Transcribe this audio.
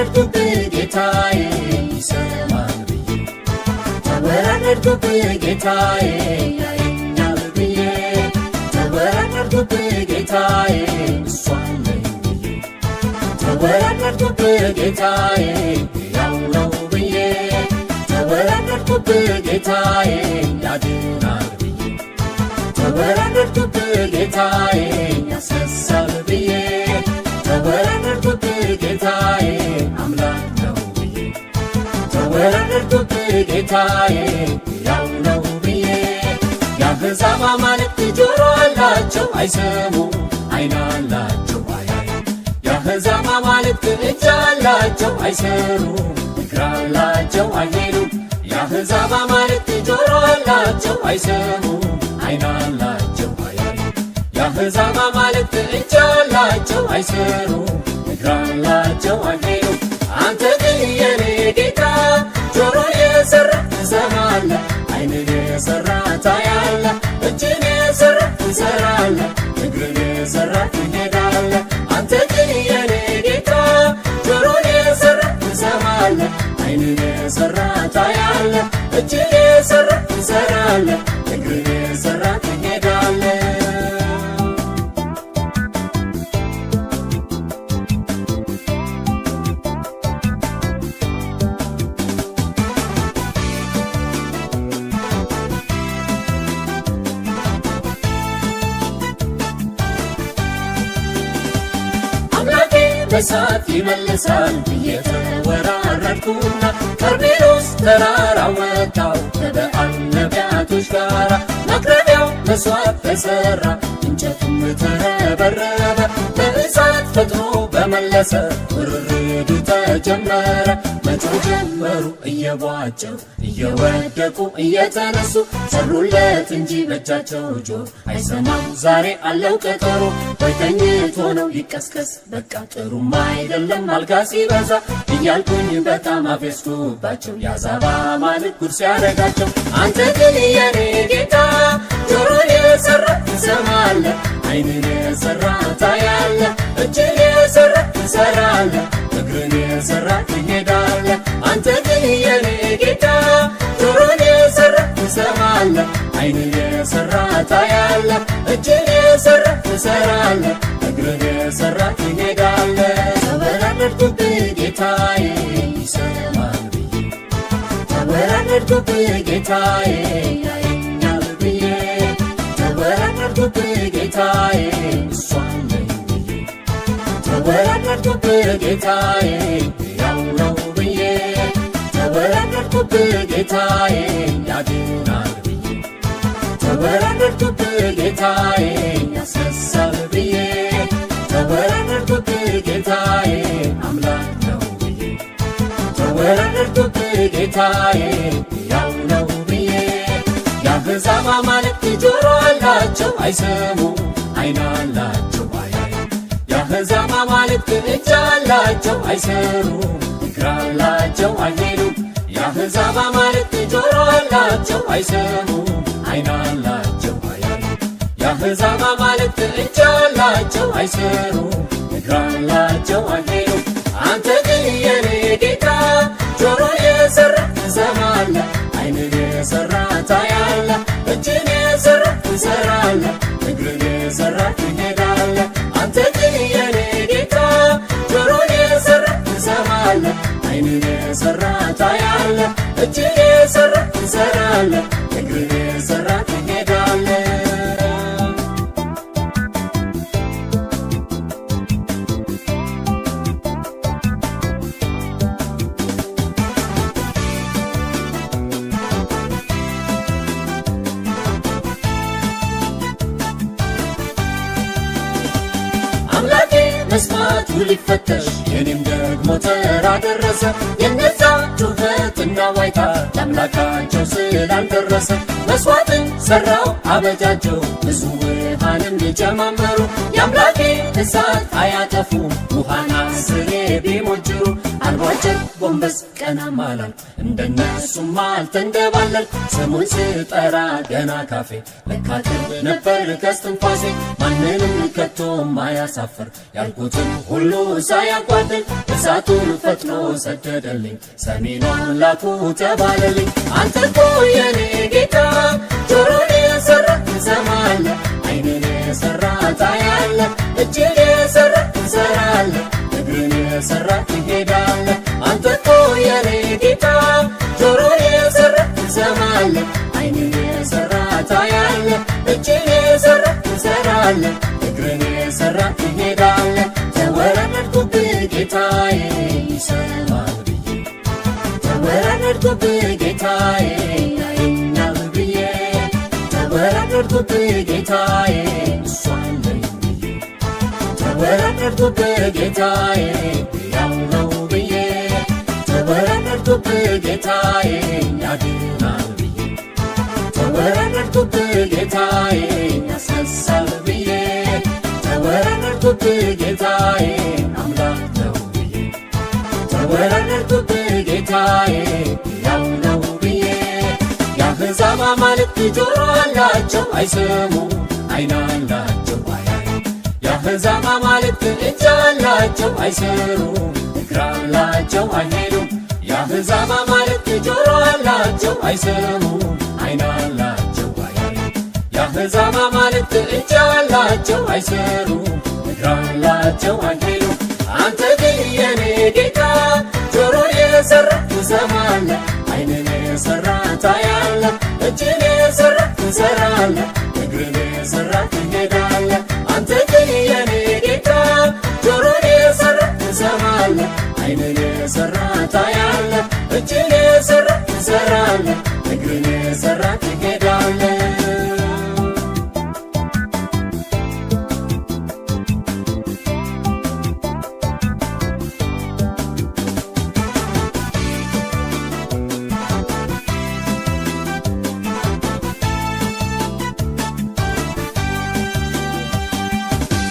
ተወራረድኩብህ ጌታዬ ይሰማል ብዬ ተወራረድኩብህ ጌታዬ ያየኛል ብዬ ተወራረድኩብህ ጌታዬ እሱ አለኝ ብዬ ተወራረድኩብህ ጌታዬ ያው ነው ብዬ ተወራረድኩብህ ጌታዬ ያድናል ብዬ ተወራረድኩብህ ጌታዬ ያስነሳል ብዬ ተወራረድኩብህ ጌታዬ አምላክ ነው ብዬ ተወራረድኩብህ ጌታዬ ያው ነው ብዬ የአሕዛብ አማልክት ጆሮ አላቸው አይሰሙም፣ ዓይን አላቸው አያዩም። የአሕዛብ አማልክት እጅ አላቸው አይሰሩም፣ እግር አላቸው አይሄዱም። የአሕዛብ አማልክት ጆሮ አላቸው አይሰሙም፣ ዓይን አላቸው አያዩም። የአሕዛብ አማልክት እጅ አላቸው አይሰሩም፣ እግር አላቸው አይሄዱም። አንተ ግን የኔ ጌታ ጆሮን የሠራህ ትሰማለህ፣ ዓይንን የሠራህ ታያለህ፣ እጅን የሠራህ ትሠራለህ፣ እግርን የሠራህ ትሄዳለህ። አንተ ግን የኔ ጌታ ጆሮን የሠራህ ትሰማለህ፣ ዓይንን የሠራህ ታያለህ፣ እጅን የሠራህ ትሠራለህ፣ እግርን የሠራህ ትሄዳለህ። በሳት ይመልሳል ብዬ ተወራረድኩና ቀርሜሎስ ተራራ ወጣው ከበዓል ነቢያቶች ጋራ ማቅረቢያው መሥዋዕት ተሠራ እንጨቱም ተረበረበ በእሳት ፈጥኖ በመለሰ ውርርዱ ተጀመረ። መጮህ ጀመሩ እየቧጨሩ እየወደቁ እየተነሱ ሰሩለት እንጂ በእጃቸው ጆሮ አይሰማም ዛሬ አለው ቀጠሮ። ወይ ተኝቶ ነው ይቀስቀስ በቃ ጥሩም አይደለም አልጋ ሲበዛ እያልኩኝ በጣም አፌዝኩባቸው የአሕዛብ አማልክት ጉድ ሲያደርጋቸው። አንተ ግን የኔ ጌታ ጆሮን የሠራህ ትሰማለህ፣ ዓይንን የሠራህ ታያለህ፣ እጅን የሠራህ ትሠራለህ፣ እግርን የሠራህ ትሄዳለህ። አንተ ግን የኔ ጌታ ጆሮን የሠራህ ትሰማለህ፣ ዓይንን የሠራህ ታያለህ፣ እጅን የሠራህ ትሠራለህ፣ እግርን የሠራህ ትሄዳለህ። ተወራረድኩብህ ጌታዬ ይሰማል ብዬ ተወራረድኩብህ ጌታዬ ያየኛል ብዬ ተወራረድኩብህ ጌታዬ እሱ አለኝ ብዬ ተወራረድኩብህ ጌታዬ ያው ነው ብዬ ተወራረድኩብህ ጌታዬ ያድናል ብዬ ተወራረድኩብህ ጌታዬ ያስነሳል ብዬ ተወራረድኩብህ ጌታዬ አምላክ ነው ብዬ ተወራረድኩብህ ጌታዬ ያው ነው ብዬ የአሕዛብ አማልክት ጆሮ አላቸው አይሰሙም፣ ዓይን አላቸው አያዩም። የአሕዛብ አማልክት እጅ አላቸው አይሰሩም፣ እግር አላቸው አይሄዱም። የአሕዛብ አማልክት ጆሮ አላቸው አይሰሙም፣ ዓይን አላቸው አያዩም። የአሕዛብ አማልክት እጅ አላቸው አይሰሩም፣ እግር አላቸው አይሄዱም። አንተ ግን የኔ ጌታ ጆሮን የሠራህ ትሰማለህ፣ ዓይንን የሠራህ ታያለህ፣ እጅን የሠራህ ትሠራለህ፣ እግርን የሠራህ ትሄዳለህ። አንተ ግን የኔ ጌታ ጆሮን የሠራህ ትሰማለህ፣ ዓይንን የሠራህ ታያለህ፣ እጅን የሠራህ ትሠራለህ፣ እግርን የሠራህ ትሄዳለህ። መስማቱ ሊፈተሽ የኔም ደግሞ ተራ ደረሰ። የነዛ ጩኸትና ዋይታ ለአምላካቸው ስላልደረሰ መሥዋዕትን ሠራው አበጃጀው ብዙ ውሃንም ሊጨማመሩ የአምላኬ እሳት አያጠፉም ውሃን አስሬ ቢሞጅሩ አልቧጭር ጎንበስ ቀናም አላልኩ እንደነሱም አልተንደባለልኩ ስሙን ስጠራ ገና ካፌ ለካ ቅርብ ነበር ከስትንፋሴ ማንንም ከቶም አያሳፍር ያልኩ የጠየቅኩትን ሁሉ ሳያጓድል እሳቱን ፈጥኖ ሰደደልኝ። ሰሚን አምላኩ ተባለልኝ። አንተ እኮ የኔ ጌታ ጆሮን የሠራ ትሰማለህ፣ ዓይንን የሠራ ታያለህ፣ እጅን የሠራ ትሠራለህ፣ እግርን የሠራ ትሄዳለህ። አንተ እኮ የኔ ጌታ ጆሮን የሠራ ትሰማለህ፣ ዓይንን የሠራ ታያለህ፣ እጅን የሠራ ትሠራለህ፣ እግርን የሠራ ትሄዳለህ። ተወራረድኩብህ ጌታዬ ይሰማል ብዬ ተወራረድኩብህ ጌታዬ ያየኛል ብዬ ተወራረድኩብህ ጌታዬ እሱ አለኝ ብዬ ተወራረድኩብህ ጌታዬ ሕያው ነው ብዬ ተወራረድኩብህ ጌታዬ ያድናል ብዬ ተወራረድኩብህ ጌታዬ ያስነሳል ብዬ ተወራረድኩብህ ጌታዬ አምላክ ነው ብዬ ተወራረድኩብህ ጌታዬ ሕያው ነው ብዬ። የአሕዛብ አማልክት ጆሮ አላቸው አይሰሙም፣ ዓይን አላቸው አያዩም። የአሕዛብ አማልክት እጅ አላቸው አይሠሩም፣ እግር አላቸው አይሄዱም። የአሕዛብ አማልክት ጆሮ አላቸው አይሰሙም፣ ዓይን አላቸው አያዩም። የአሕዛብ አማልክት እጅ አላቸው አይሠሩም፣ እግር አላቸው አይሄዱም። አንተ ግን የኔ ጌታ ጆሮን የሠራ ትሰማለህ፣ ዓይንን የሠራ ታያለህ፣ እጅን የሠራ ትሠራለህ፣ እግርን የሠራ